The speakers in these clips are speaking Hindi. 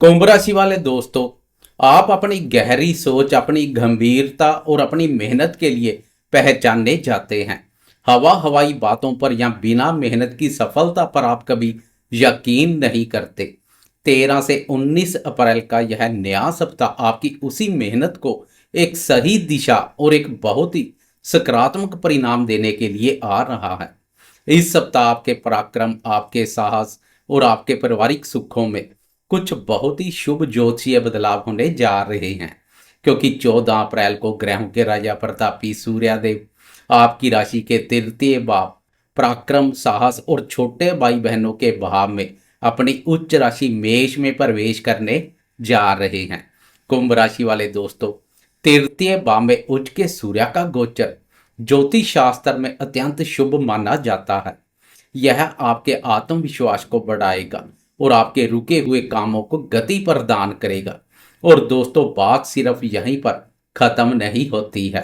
कुंभ राशि वाले दोस्तों, आप अपनी गहरी सोच, अपनी गंभीरता और अपनी मेहनत के लिए पहचाने जाते हैं। हवाई बातों पर या बिना मेहनत की सफलता पर आप कभी यकीन नहीं करते। 13 से 19 अप्रैल का यह नया सप्ताह आपकी उसी मेहनत को एक सही दिशा और एक बहुत ही सकारात्मक परिणाम देने के लिए आ रहा है। इस सप्ताह आपके पराक्रम, आपके साहस और आपके पारिवारिक सुखों में कुछ बहुत ही शुभ ज्योतिषीय बदलाव होने जा रहे हैं, क्योंकि 14 अप्रैल को ग्रहों के राजा प्रतापी सूर्यदेव आपकी राशि के तृतीय भाव पराक्रम, साहस और छोटे भाई बहनों के भाव में अपनी उच्च राशि मेष में प्रवेश करने जा रहे हैं। कुंभ राशि वाले दोस्तों, तृतीय भाव में उच्च के सूर्य का गोचर ज्योतिष शास्त्र में अत्यंत शुभ माना जाता है। यह आपके आत्मविश्वास को बढ़ाएगा और आपके रुके हुए कामों को गति प्रदान करेगा। और दोस्तों, बात सिर्फ यहीं पर खत्म नहीं होती है।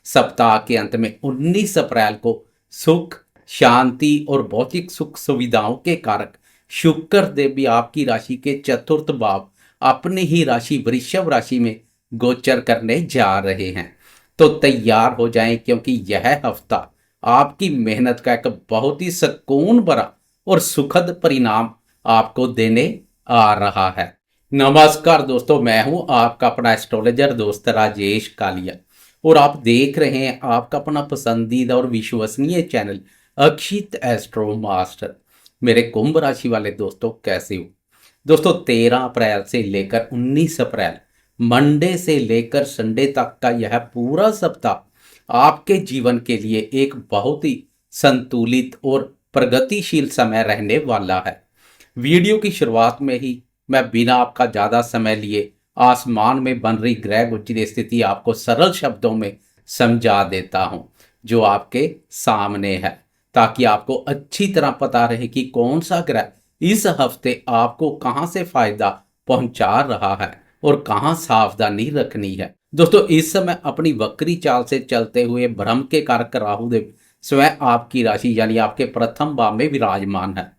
सप्ताह के अंत में 19 अप्रैल को सुख, शांति और भौतिक सुख सुविधाओं के कारक शुक्र देव भी आपकी राशि के चतुर्थ भाव अपनी ही राशि वृषभ राशि में गोचर करने जा रहे हैं। तो तैयार हो जाएं, क्योंकि यह हफ्ता आपकी मेहनत का एक बहुत ही सुकून भरा और सुखद परिणाम आपको देने आ रहा है। नमस्कार दोस्तों, मैं हूं आपका अपना एस्ट्रोलॉजर दोस्त राजेश कालिया और आप देख रहे हैं आपका अपना पसंदीदा और विश्वसनीय चैनल अक्षित एस्ट्रो मास्टर। मेरे कुंभ राशि वाले दोस्तों, कैसे हो दोस्तों? 13 अप्रैल से लेकर 19 अप्रैल मंडे से लेकर संडे तक का यह पूरा सप्ताह आपके जीवन के लिए एक बहुत ही संतुलित और प्रगतिशील समय रहने वाला है। वीडियो की शुरुआत में ही मैं बिना आपका ज़्यादा समय लिए आसमान में बन रही ग्रह गोचर स्थिति आपको सरल शब्दों में समझा देता हूं, जो आपके सामने है, ताकि आपको अच्छी तरह पता रहे कि कौन सा ग्रह इस हफ्ते आपको कहां से फायदा पहुंचा रहा है और कहां सावधानी रखनी है। दोस्तों, इस समय अपनी वक्री चाल से चलते हुए भ्रम के कारक राहुदेव स्वयं आपकी राशि यानी आपके प्रथम भाव में विराजमान है।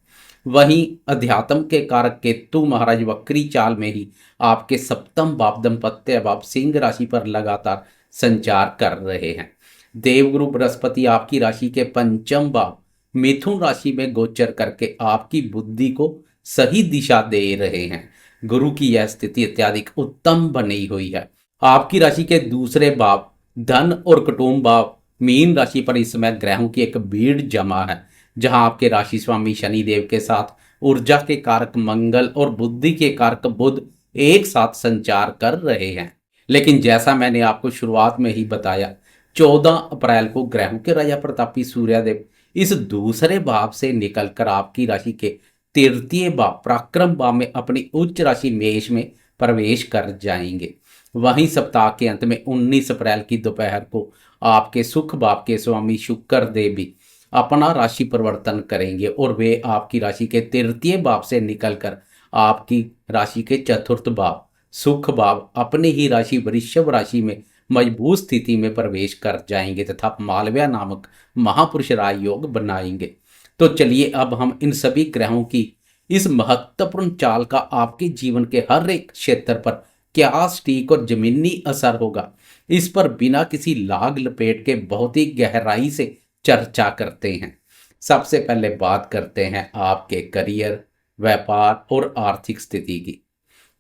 वहीं अध्यात्म के कारक केतु महाराज वक्री चाल में ही आपके सप्तम भाव दाम्पत्य भाव सिंह राशि पर लगातार संचार कर रहे हैं। देवगुरु बृहस्पति आपकी राशि के पंचम भाव मिथुन राशि में गोचर करके आपकी बुद्धि को सही दिशा दे रहे हैं। गुरु की यह स्थिति अत्यधिक उत्तम बनी हुई है। आपकी राशि के दूसरे भाव धन और कुटुंब भाव मीन राशि पर इस समय ग्रहों की एक भीड़ जमा है, जहां आपके राशि स्वामी शनिदेव के साथ ऊर्जा के कारक मंगल और बुद्धि के कारक बुध एक साथ संचार कर रहे हैं। लेकिन जैसा मैंने आपको शुरुआत में ही बताया, 14 अप्रैल को ग्रहों के राजा प्रतापी सूर्यदेव इस दूसरे भाव से निकलकर आपकी राशि के तृतीय भाव पराक्रम भाव में अपनी उच्च राशि मेष में प्रवेश कर जाएंगे। वहीं सप्ताह के अंत में 19 अप्रैल की दोपहर को आपके सुख भाव के स्वामी शुक्र देव भी अपना राशि परिवर्तन करेंगे और वे आपकी राशि के तृतीय भाव से निकलकर आपकी राशि के चतुर्थ भाव सुख भाव अपनी ही राशि वृषभ राशि में मजबूत स्थिति में प्रवेश कर जाएंगे तथा मालव्य नामक महापुरुष राजयोग बनाएंगे। तो चलिए अब हम इन सभी ग्रहों की इस महत्वपूर्ण चाल का आपके जीवन के हर एक क्षेत्र पर क्या सटीक और जमीनी असर होगा, इस पर बिना किसी लाग लपेट के बहुत ही गहराई से चर्चा करते हैं। सबसे पहले बात करते हैं आपके करियर, व्यापार और आर्थिक स्थिति की।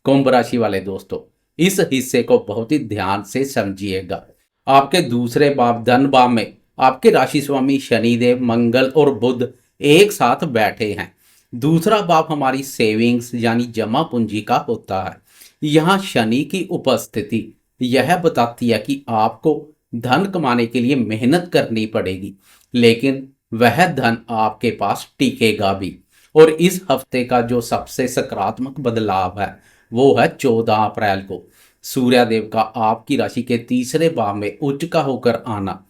कुंभ राशि वाले दोस्तों, इस हिस्से को बहुत ही ध्यान से समझिएगा। आपके दूसरे भाव धन भाव में आपके राशि स्वामी शनिदेव, मंगल और बुध एक साथ बैठे हैं। दूसरा भाव हमारी सेविंग्स यानी जमा पूंजी का होता है। यहाँ शनि की उपस्थिति यह बताती है कि आपको धन कमाने के लिए मेहनत करनी पड़ेगी, लेकिन वह धन आपके पास टिकेगा भी। और इस हफ्ते का जो सबसे सकारात्मक बदलाव है वो है 14 अप्रैल को सूर्यदेव का आपकी राशि के तीसरे भाव में उच्च का होकर आना।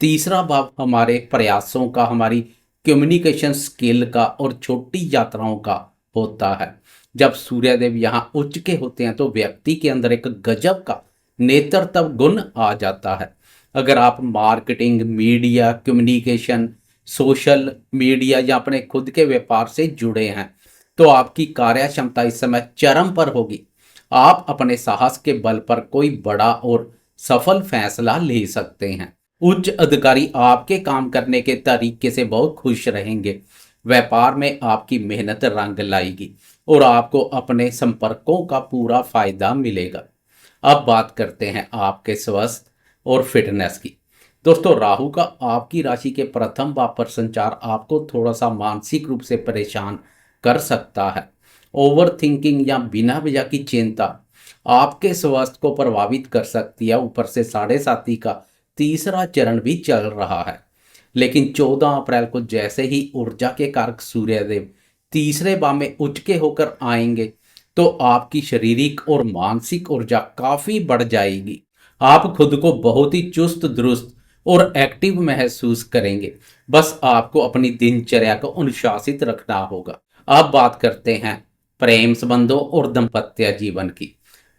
तीसरा भाव हमारे प्रयासों का, हमारी कम्युनिकेशन स्किल का और छोटी यात्राओं का होता है। जब सूर्यदेव यहाँ उच्च के होते हैं तो व्यक्ति के अंदर एक गजब का नेतृत्व गुण आ जाता है। अगर आप marketing, media, communication, social media या अपने खुद के व्यापार से जुड़े हैं तो आपकी कार्य क्षमता इस समय चरम पर होगी। आप अपने साहस के बल पर कोई बड़ा और सफल फैसला ले सकते हैं। उच्च अधिकारी आपके काम करने के तरीके से बहुत खुश रहेंगे। व्यापार में आपकी मेहनत रंग लाएगी और आपको अपने संपर्कों का पूरा फायदा मिलेगा। अब बात करते हैं आपके स्वास्थ्य और फिटनेस की। दोस्तों, राहु का आपकी राशि के प्रथम भाव पर संचार आपको थोड़ा सा मानसिक रूप से परेशान कर सकता है। ओवर थिंकिंग या बिना वजह की चिंता आपके स्वास्थ्य को प्रभावित कर सकती है। ऊपर से साढ़े साथी का तीसरा चरण भी चल रहा है। लेकिन 14 अप्रैल को जैसे ही ऊर्जा के कारक सूर्यदेव तीसरे भाव में उच्च के होकर आएंगे तो आपकी शारीरिक और मानसिक ऊर्जा काफी बढ़ जाएगी। आप खुद को बहुत ही चुस्त दुरुस्त और एक्टिव महसूस करेंगे। बस आपको अपनी दिनचर्या को अनुशासित रखना होगा। अब बात करते हैं प्रेम संबंधों और दाम्पत्य जीवन की।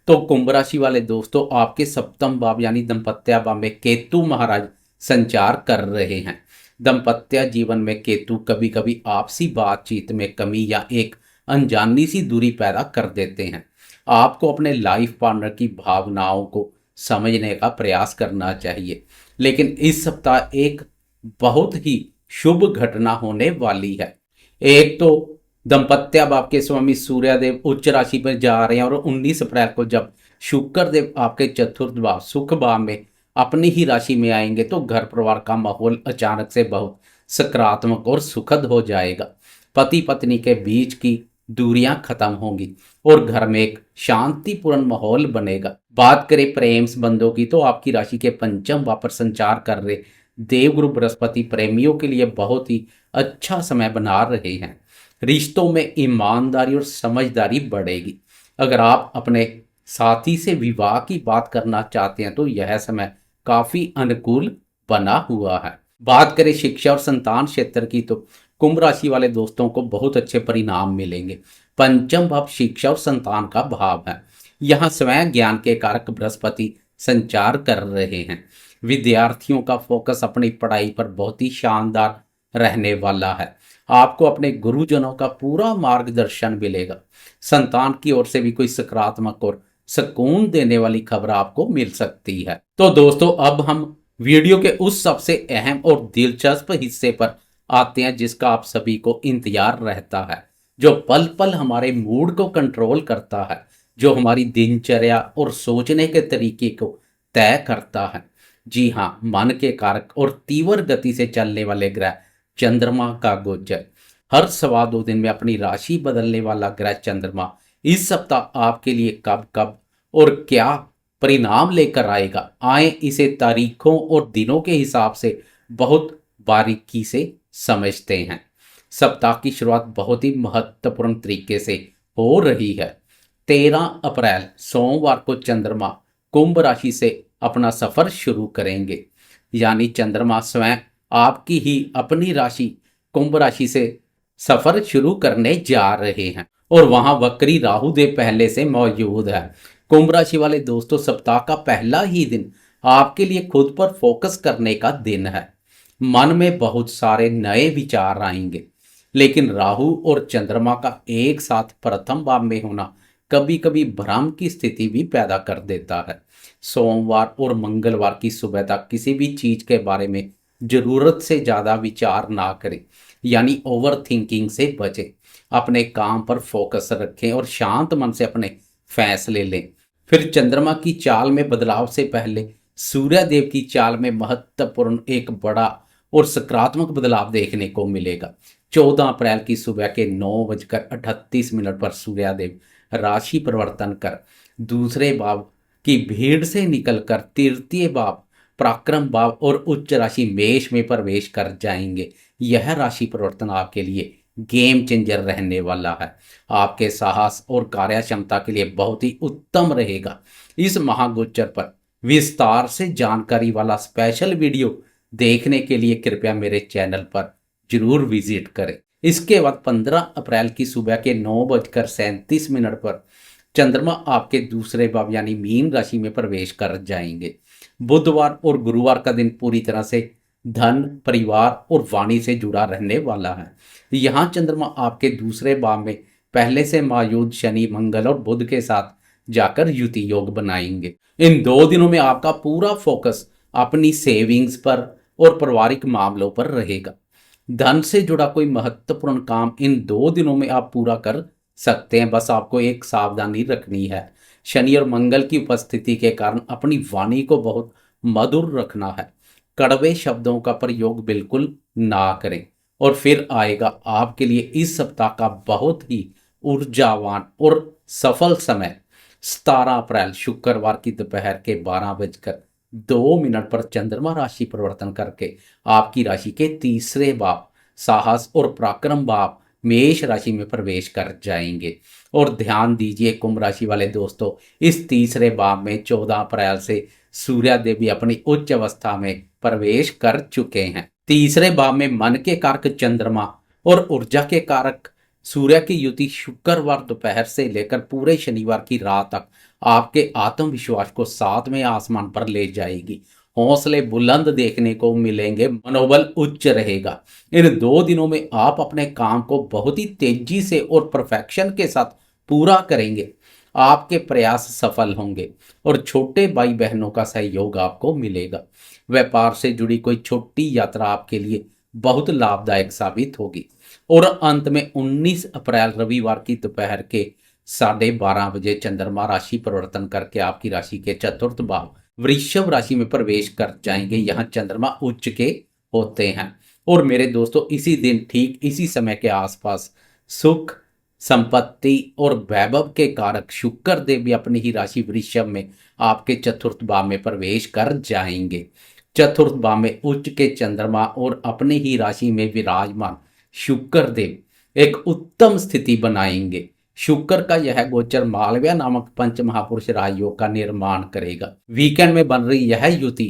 तो कुंभ राशि वाले दोस्तों, आपके सप्तम भाव यानी दाम्पत्य भाव में केतु महाराज संचार कर रहे हैं। दाम्पत्य जीवन में केतु कभी कभी आपसी बातचीत में कमी या एक अनजानी सी दूरी पैदा कर देते हैं। आपको अपने लाइफ पार्टनर की भावनाओं को समझने का प्रयास करना चाहिए। लेकिन इस सप्ताह एक बहुत ही शुभ घटना होने वाली है। एक तो दाम्पत्य भाव के स्वामी सूर्यदेव उच्च राशि पर जा रहे हैं और 19 अप्रैल को जब शुक्र देव आपके चतुर्थ भाव सुख भाव में अपनी ही राशि में आएंगे तो घर परिवार का माहौल अचानक से बहुत सकारात्मक और सुखद हो जाएगा। पति पत्नी के बीच की दूरियां खत्म होंगी और घर में एक शांतिपूर्ण माहौल बनेगा। बात करें प्रेम संबंधों की तो आपकी राशि के पंचम भाव पर संचार कर रहे देवगुरु बृहस्पति प्रेमियों के लिए बहुत ही अच्छा समय बना रहे हैं। रिश्तों में ईमानदारी और समझदारी बढ़ेगी। अगर आप अपने साथी से विवाह की बात करना चाहते हैं तो यह समय काफी अनुकूल बना हुआ है। बात करें शिक्षा और संतान क्षेत्र की तो कुंभ राशि वाले दोस्तों को बहुत अच्छे परिणाम मिलेंगे। पंचम भाव शिक्षा और संतान का भाव है। यहाँ स्वयं ज्ञान के कारक बृहस्पति संचार कर रहे हैं। विद्यार्थियों का फोकस अपनी पढ़ाई पर बहुत ही शानदार रहने वाला है। आपको अपने गुरुजनों का पूरा मार्गदर्शन मिलेगा। संतान की ओर से भी कोई सकारात्मक और सुकून देने वाली खबर आपको मिल सकती है। तो दोस्तों, अब हम वीडियो के उस सबसे अहम और दिलचस्प हिस्से पर आते हैं जिसका आप सभी को इंतजार रहता है, जो पल पल हमारे मूड को कंट्रोल करता है, जो हमारी दिनचर्या और सोचने के तरीके को तय करता है। जी हाँ, मन के कारक और तीव्र गति से चलने वाले ग्रह चंद्रमा का गोचर। हर 2.25 दिन में अपनी राशि बदलने वाला ग्रह चंद्रमा इस सप्ताह आपके लिए कब कब और क्या परिणाम लेकर आएगा, आए इसे तारीखों और दिनों के हिसाब से बहुत बारीकी से समझते हैं। सप्ताह की शुरुआत बहुत ही महत्वपूर्ण तरीके से हो रही है। 13 अप्रैल सोमवार को चंद्रमा कुंभ राशि से अपना सफर शुरू करेंगे। यानी चंद्रमा स्वयं आपकी ही अपनी राशि कुंभ राशि से सफर शुरू करने जा रहे हैं और वहां वक्री राहु देव पहले से मौजूद है। कुंभ राशि वाले दोस्तों, सप्ताह का पहला ही दिन आपके लिए खुद पर फोकस करने का दिन है। मन में बहुत सारे नए विचार आएंगे, लेकिन राहु और चंद्रमा का एक साथ प्रथम भाव में होना कभी कभी भ्रम की स्थिति भी पैदा कर देता है। सोमवार और मंगलवार की सुबह तक किसी भी चीज के बारे में जरूरत से ज्यादा विचार ना करें, यानी ओवर थिंकिंग से बचें। अपने काम पर फोकस रखें और शांत मन से अपने फैसले लें। फिर चंद्रमा की चाल में बदलाव से पहले सूर्य देव की चाल में महत्वपूर्ण एक बड़ा और सकारात्मक बदलाव देखने को मिलेगा। 14 अप्रैल की सुबह के 9:38 पर सूर्यदेव राशि परिवर्तन कर दूसरे भाव की भीड़ से निकलकर तृतीय भाव पराक्रम भाव और उच्च राशि मेष में प्रवेश कर जाएंगे। यह राशि परिवर्तन आपके लिए गेम चेंजर रहने वाला है। आपके साहस और कार्य क्षमता के लिए बहुत ही उत्तम रहेगा। इस महागोचर पर विस्तार से जानकारी वाला स्पेशल वीडियो देखने के लिए कृपया मेरे चैनल पर जरूर विजिट करें। इसके बाद 15 अप्रैल की सुबह के 9:37 पर चंद्रमा आपके दूसरे भाव यानी मीन राशि में प्रवेश कर जाएंगे। बुधवार और गुरुवार का दिन पूरी तरह से धन, परिवार और वाणी से जुड़ा रहने वाला है। यहाँ चंद्रमा आपके दूसरे भाव में पहले से मौजूद शनि, मंगल और बुध के साथ जाकर युति योग बनाएंगे। इन 2 दिनों में आपका पूरा फोकस अपनी सेविंग्स पर और पारिवारिक मामलों पर रहेगा। धन से जुड़ा कोई महत्वपूर्ण काम इन 2 दिनों में आप पूरा कर सकते हैं। बस आपको एक सावधानी रखनी है, शनि और मंगल की उपस्थिति के कारण अपनी वाणी को बहुत मधुर रखना है। कड़वे शब्दों का प्रयोग बिल्कुल ना करें। और फिर आएगा आपके लिए इस सप्ताह का बहुत ही ऊर्जावान और सफल समय। 17 अप्रैल शुक्रवार की दोपहर के 12:02 पर चंद्रमा राशि परिवर्तन करके आपकी राशि के तीसरे भाव साहस और पराक्रम भाव मेष राशि में प्रवेश कर जाएंगे। और ध्यान दीजिए कुंभ राशि वाले दोस्तों, इस तीसरे भाव में 14 अप्रैल से सूर्य देव अपनी उच्च अवस्था में प्रवेश कर चुके हैं। तीसरे भाव में मन के कारक चंद्रमा और ऊर्जा के कारक सूर्य की युति शुक्रवार दोपहर से लेकर पूरे शनिवार की रात तक आपके आत्मविश्वास को 7वें आसमान पर ले जाएगी। हौसले बुलंद देखने को मिलेंगे, मनोबल उच्च रहेगा। इन 2 दिनों में आप अपने काम को बहुत ही तेजी से और परफेक्शन के साथ पूरा करेंगे। आपके प्रयास सफल होंगे और छोटे भाई बहनों का सहयोग आपको मिलेगा। व्यापार से जुड़ी कोई छोटी यात्रा आपके लिए बहुत लाभदायक साबित होगी। और अंत में 19 अप्रैल रविवार की दोपहर के 12:30 चंद्रमा राशि परिवर्तन करके आपकी राशि के चतुर्थ भाव वृषभ राशि में प्रवेश कर जाएंगे। यहाँ चंद्रमा उच्च के होते हैं। और मेरे दोस्तों, इसी दिन ठीक इसी समय के आसपास सुख, संपत्ति और वैभव के कारक शुक्र देव भी अपनी ही राशि वृषभ में आपके चतुर्थ भाव में प्रवेश कर जाएंगे। चतुर्थ भाव में उच्च के चंद्रमा और अपनी ही राशि में विराजमान शुक्र देव एक उत्तम स्थिति बनाएंगे। शुक्र का यह गोचर मालव्य नामक पंच महापुरुष राजयोग का निर्माण करेगा। वीकेंड में बन रही यह युति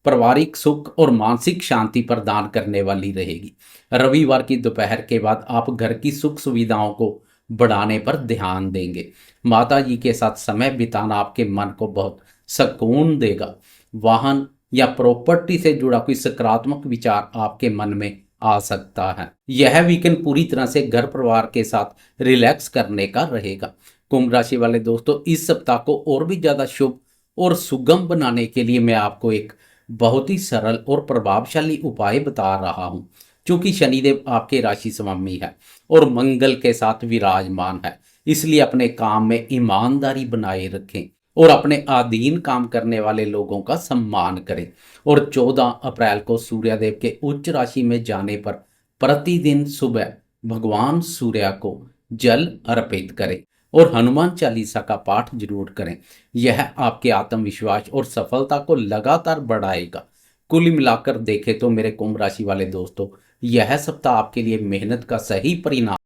पारिवारिक सुख और मानसिक शांति प्रदान करने वाली रहेगी। रविवार की दोपहर के बाद आप घर की सुख सुविधाओं को बढ़ाने पर ध्यान देंगे। माता जी के साथ समय बिताना आपके मन को बहुत सुकून देगा। वाहन या प्रॉपर्टी से जुड़ा कोई सकारात्मक विचार आपके मन में आ सकता है। यह वीकेंड पूरी तरह से घर परिवार के साथ रिलैक्स करने का रहेगा। कुंभ राशि वाले दोस्तों, इस सप्ताह को और भी ज्यादा शुभ और सुगम बनाने के लिए मैं आपको एक बहुत ही सरल और प्रभावशाली उपाय बता रहा हूं। क्योंकि शनिदेव आपके राशि स्वामी है और मंगल के साथ विराजमान है, इसलिए अपने काम में ईमानदारी बनाए रखें और अपने अधीन काम करने वाले लोगों का सम्मान करें। और 14 अप्रैल को सूर्यदेव के उच्च राशि में जाने पर प्रतिदिन सुबह भगवान सूर्य को जल अर्पित करें और हनुमान चालीसा का पाठ जरूर करें। यह आपके आत्मविश्वास और सफलता को लगातार बढ़ाएगा। कुल मिलाकर देखें तो मेरे कुंभ राशि वाले दोस्तों, यह सप्ताह आपके लिए मेहनत का सही परिणाम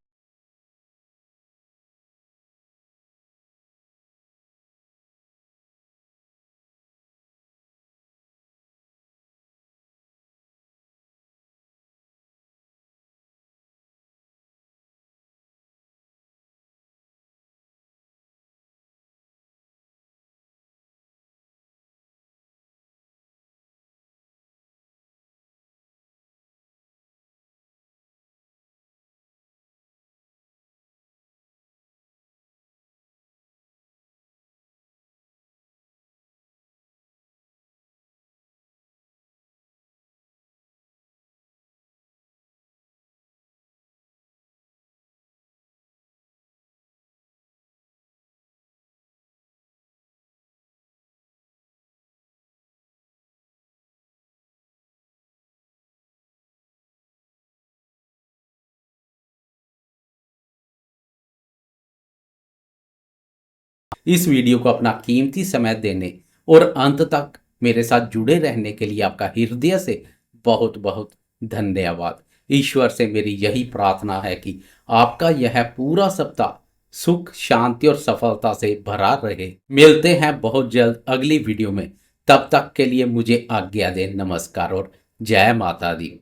इस वीडियो को अपना कीमती समय देने और अंत तक मेरे साथ जुड़े रहने के लिए आपका हृदय से बहुत बहुत धन्यवाद। ईश्वर से मेरी यही प्रार्थना है कि आपका यह पूरा सप्ताह सुख, शांति और सफलता से भरा रहे। मिलते हैं बहुत जल्द अगली वीडियो में। तब तक के लिए मुझे आज्ञा दें। नमस्कार और जय माता दी।